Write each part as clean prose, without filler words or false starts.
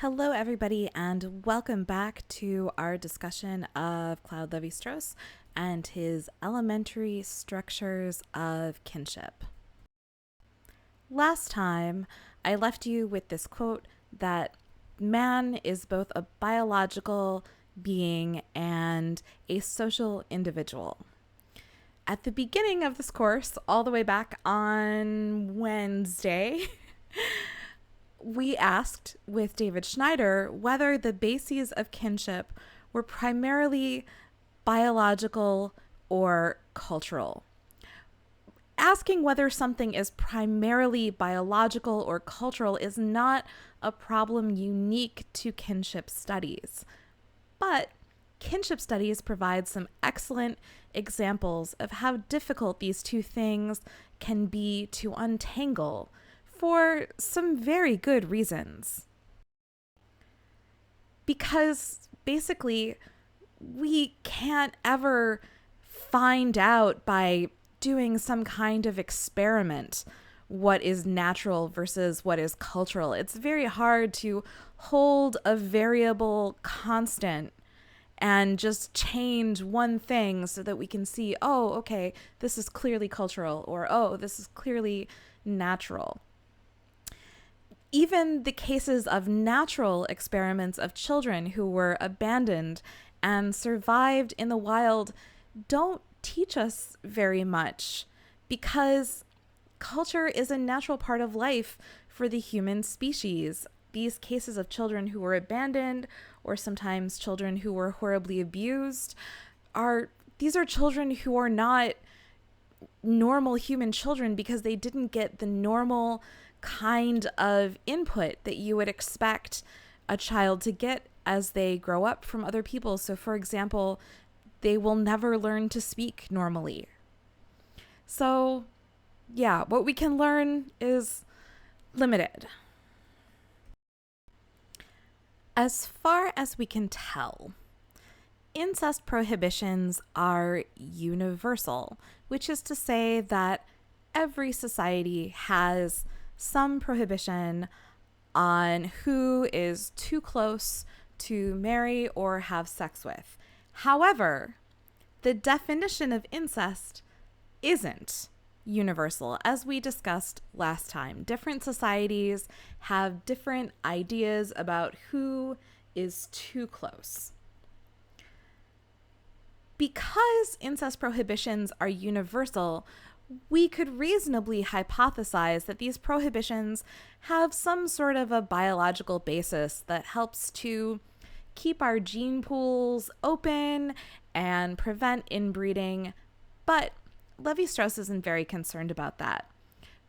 Hello, everybody, and welcome back to our discussion of Claude Lévi-Strauss and his elementary structures of kinship. Last time, I left you with this quote that man is both a biological being and a social individual. At the beginning of this course, all the way back on Wednesday, we asked with David Schneider whether the bases of kinship were primarily biological or cultural. Asking whether something is primarily biological or cultural is not a problem unique to kinship studies, but kinship studies provide some excellent examples of how difficult these two things can be to untangle for some very good reasons. Because basically, we can't ever find out by doing some kind of experiment what is natural versus what is cultural. It's very hard to hold a variable constant and just change one thing so that we can see, oh, okay, this is clearly cultural, or oh, this is clearly natural. Even the cases of natural experiments of children who were abandoned and survived in the wild don't teach us very much, because culture is a natural part of life for the human species. These cases of children who were abandoned, or sometimes children who were horribly abused, these are children who are not normal human children because they didn't get the normal kind of input that you would expect a child to get as they grow up from other people. So, for example, they will never learn to speak normally. So, yeah, what we can learn is limited. As far as we can tell, incest prohibitions are universal, which is to say that every society has some prohibition on who is too close to marry or have sex with. However, the definition of incest isn't universal, as we discussed last time. Different societies have different ideas about who is too close. Because incest prohibitions are universal, we could reasonably hypothesize that these prohibitions have some sort of a biological basis that helps to keep our gene pools open and prevent inbreeding. But Lévi-Strauss isn't very concerned about that.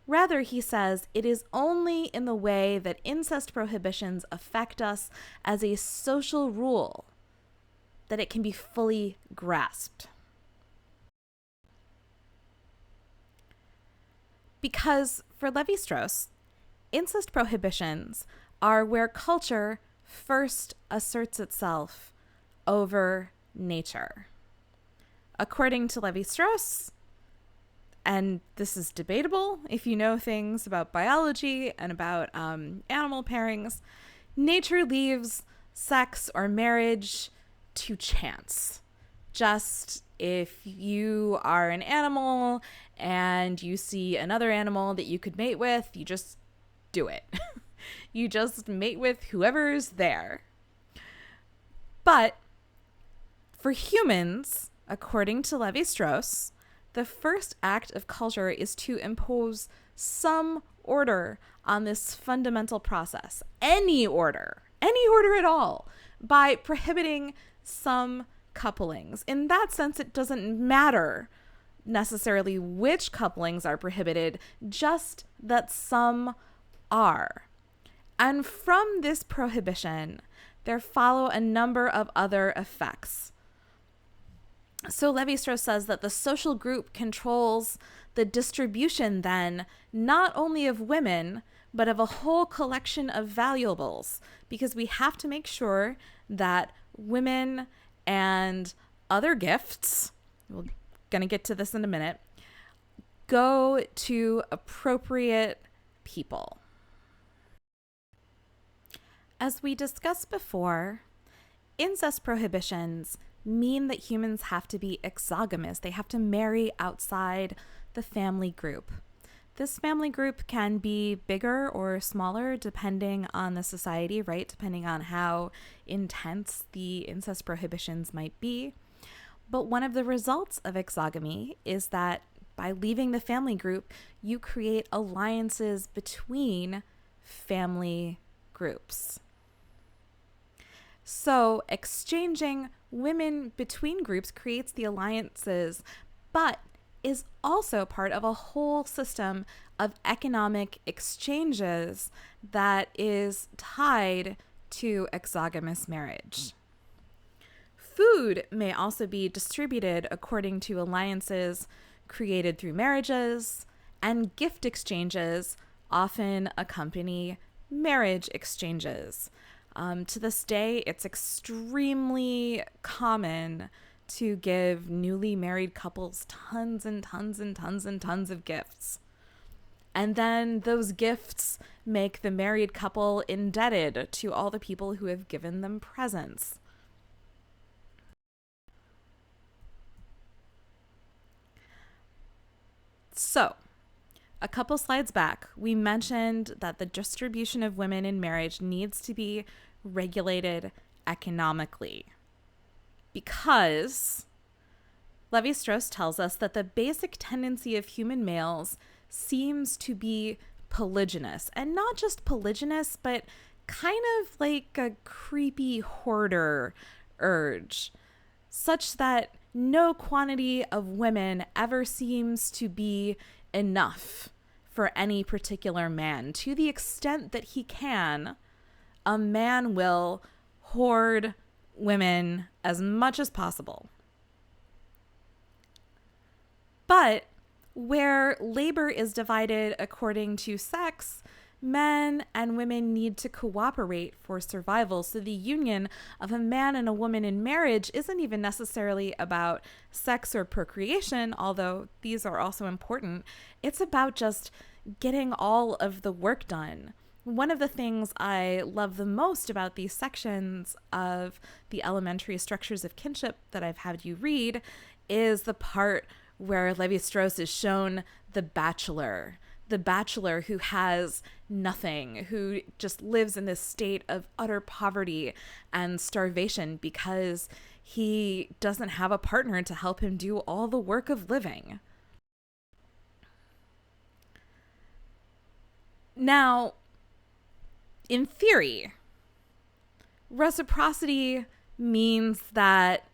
Rather, he says it is only in the way that incest prohibitions affect us as a social rule that it can be fully grasped. Because for Lévi-Strauss, incest prohibitions are where culture first asserts itself over nature. According to Lévi-Strauss, and this is debatable if you know things about biology and about animal pairings, nature leaves sex or marriage to chance. Just if you are an animal and you see another animal that you could mate with, you just do it. You just mate with whoever's there. But for humans, according to Lévi-Strauss, the first act of culture is to impose some order on this fundamental process, any order at all, by prohibiting some couplings. In that sense, it doesn't matter necessarily which couplings are prohibited, just that some are. And from this prohibition, there follow a number of other effects. So Lévi-Strauss says that the social group controls the distribution then, not only of women, but of a whole collection of valuables, because we have to make sure that women and other gifts, we're going to get to this in a minute, go to appropriate people. As we discussed before, incest prohibitions mean that humans have to be exogamous. They have to marry outside the family group. This family group can be bigger or smaller depending on the society, right? Depending on how intense the incest prohibitions might be. But one of the results of exogamy is that by leaving the family group, you create alliances between family groups. So exchanging women between groups creates the alliances, but is also part of a whole system of economic exchanges that is tied to exogamous marriage. Food may also be distributed according to alliances created through marriages, and gift exchanges often accompany marriage exchanges. To this day, it's extremely common to give newly married couples tons and tons and tons and tons of gifts. And then those gifts make the married couple indebted to all the people who have given them presents. So, a couple slides back, we mentioned that the distribution of women in marriage needs to be regulated economically because Levi-Strauss tells us that the basic tendency of human males seems to be polygynous, and not just polygynous, but kind of like a creepy hoarder urge, such that no quantity of women ever seems to be enough for any particular man. To the extent that he can, a man will hoard women as much as possible. But where labor is divided according to sex, men and women need to cooperate for survival. So the union of a man and a woman in marriage isn't even necessarily about sex or procreation, although these are also important. It's about just getting all of the work done. One of the things I love the most about these sections of the elementary structures of kinship that I've had you read is the part where Levi-Strauss is shown the bachelor who has nothing, who just lives in this state of utter poverty and starvation because he doesn't have a partner to help him do all the work of living. Now, in theory, reciprocity means that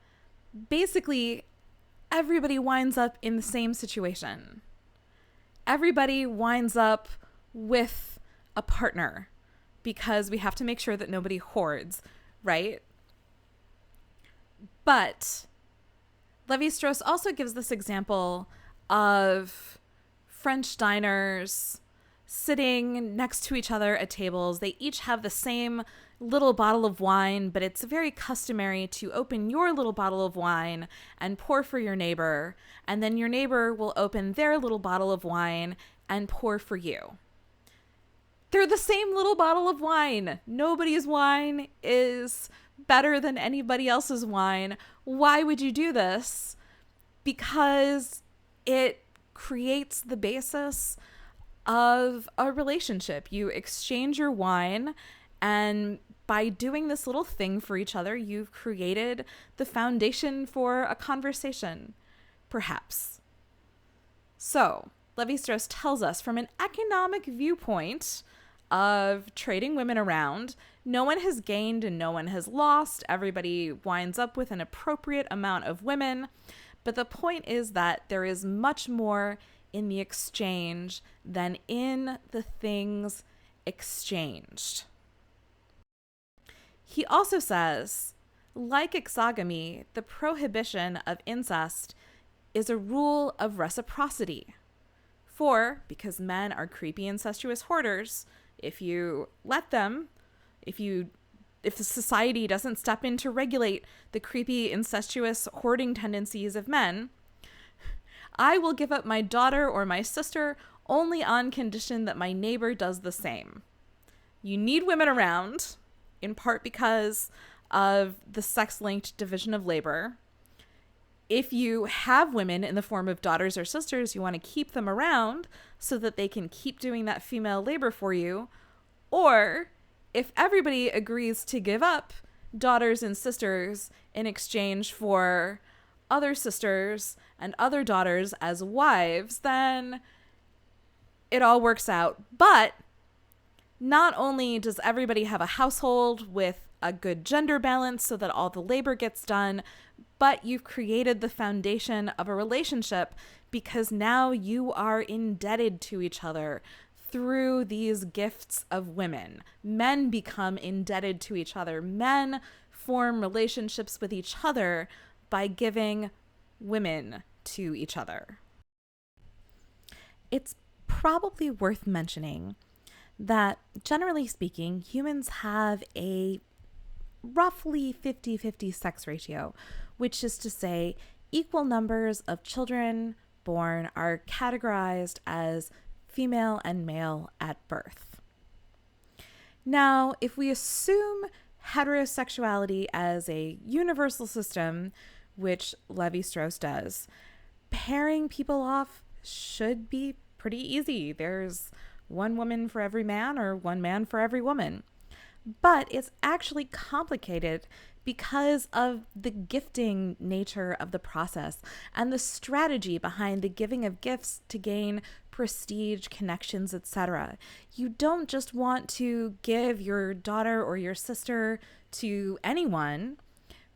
basically everybody winds up in the same situation. Everybody winds up with a partner because we have to make sure that nobody hoards, right? But Levi-Strauss also gives this example of French diners sitting next to each other at tables. They each have the same little bottle of wine, but it's very customary to open your little bottle of wine and pour for your neighbor, and then your neighbor will open their little bottle of wine and pour for you. They're the same little bottle of wine. Nobody's wine is better than anybody else's wine. Why would you do this? Because it creates the basis of a relationship. You exchange your wine, and by doing this little thing for each other, you've created the foundation for a conversation, perhaps. So, Levi-Strauss tells us from an economic viewpoint of trading women around, no one has gained and no one has lost. Everybody winds up with an appropriate amount of women. But the point is that there is much more in the exchange than in the things exchanged. He also says, like exogamy, the prohibition of incest is a rule of reciprocity. For, because men are creepy, incestuous hoarders, if you let them, if the society doesn't step in to regulate the creepy, incestuous hoarding tendencies of men, I will give up my daughter or my sister only on condition that my neighbor does the same. You need women around. in part because of the sex-linked division of labor. If you have women in the form of daughters or sisters, you want to keep them around so that they can keep doing that female labor for you. Or if everybody agrees to give up daughters and sisters in exchange for other sisters and other daughters as wives, then it all works out. But not only does everybody have a household with a good gender balance so that all the labor gets done, but you've created the foundation of a relationship because now you are indebted to each other through these gifts of women. Men become indebted to each other. Men form relationships with each other by giving women to each other. It's probably worth mentioning that, generally speaking, humans have a roughly 50-50 sex ratio, which is to say equal numbers of children born are categorized as female and male at birth. Now, if we assume heterosexuality as a universal system, which Levi-Strauss does, pairing people off should be pretty easy. There's one woman for every man or one man for every woman. But it's actually complicated because of the gifting nature of the process and the strategy behind the giving of gifts to gain prestige, connections, etc. You don't just want to give your daughter or your sister to anyone.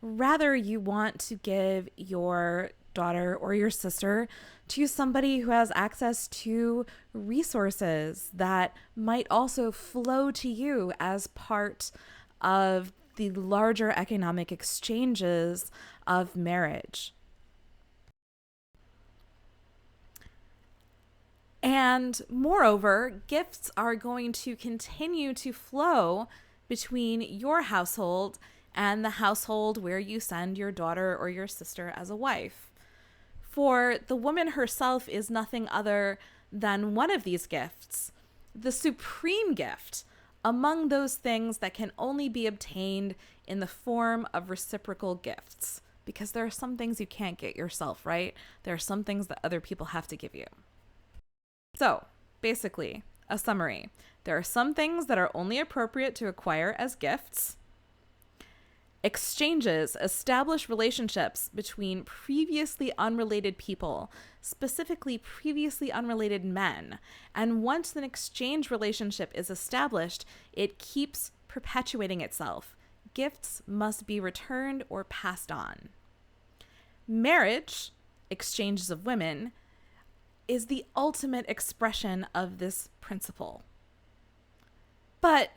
Rather, you want to give your daughter or your sister to somebody who has access to resources that might also flow to you as part of the larger economic exchanges of marriage. And moreover, gifts are going to continue to flow between your household and the household where you send your daughter or your sister as a wife. For the woman herself is nothing other than one of these gifts, the supreme gift among those things that can only be obtained in the form of reciprocal gifts. Because there are some things you can't get yourself, right? There are some things that other people have to give you. So, basically, a summary. There are some things that are only appropriate to acquire as gifts. Exchanges establish relationships between previously unrelated people, specifically previously unrelated men. And once an exchange relationship is established, it keeps perpetuating itself. Gifts must be returned or passed on. Marriage, exchanges of women, is the ultimate expression of this principle. But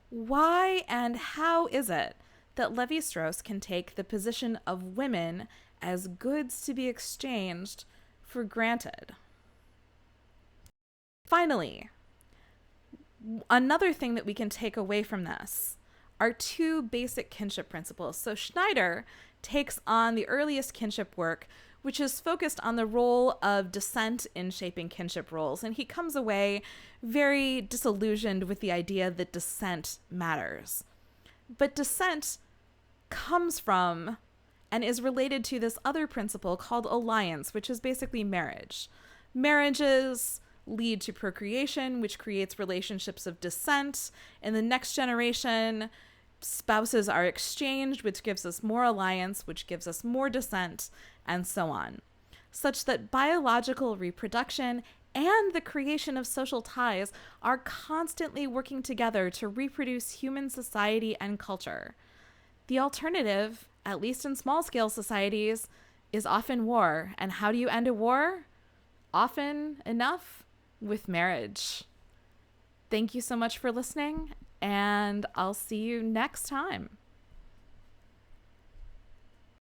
why and how is it that Levi-Strauss can take the position of women as goods to be exchanged for granted? Finally, another thing that we can take away from this are two basic kinship principles. So Schneider takes on the earliest kinship work, which is focused on the role of descent in shaping kinship roles. And he comes away very disillusioned with the idea that descent matters. But descent comes from and is related to this other principle called alliance, which is basically marriage. Marriages lead to procreation, which creates relationships of descent. In the next generation, spouses are exchanged, which gives us more alliance, which gives us more descent, and so on. Such that biological reproduction and the creation of social ties are constantly working together to reproduce human society and culture. The alternative, at least in small-scale societies, is often war. And how do you end a war? Often enough with marriage. Thank you so much for listening, and I'll see you next time.